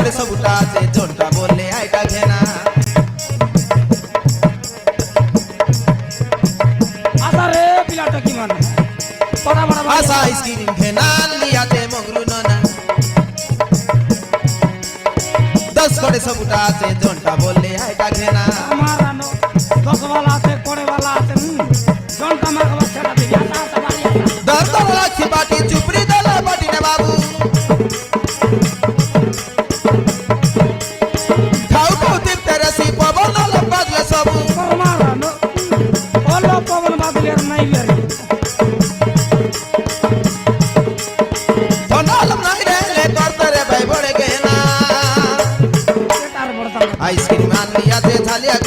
করে সবুটা আছে জনটা বললে আইটা ঘেনা আরে পিলাটা কি মানে পড়া বড় আশা স্ক্রিন ঘেনা লিয়াতে মগরু ননা 10 করে সবুটা আছে জনটা বললে আইটা ঘেনা আমার আনো 10 वाला আছে পড়ে वाला আছে জনটা মাগবা ছেড়া দিবি আতা আতা বাড়ি আতা দর রাখি বাটি চুপড়ি দলা বাটি না বাবু খাও খাও তীর্থে রসি পবন বাজলে সবু আমার আনো ওলো পবন বাদলে নাই বেরি ধনালম নাই রে করতে রে ভাই বড়ে গেনা এটার বড় আইসক্রিম আন লিয়াতে ঝালিয়া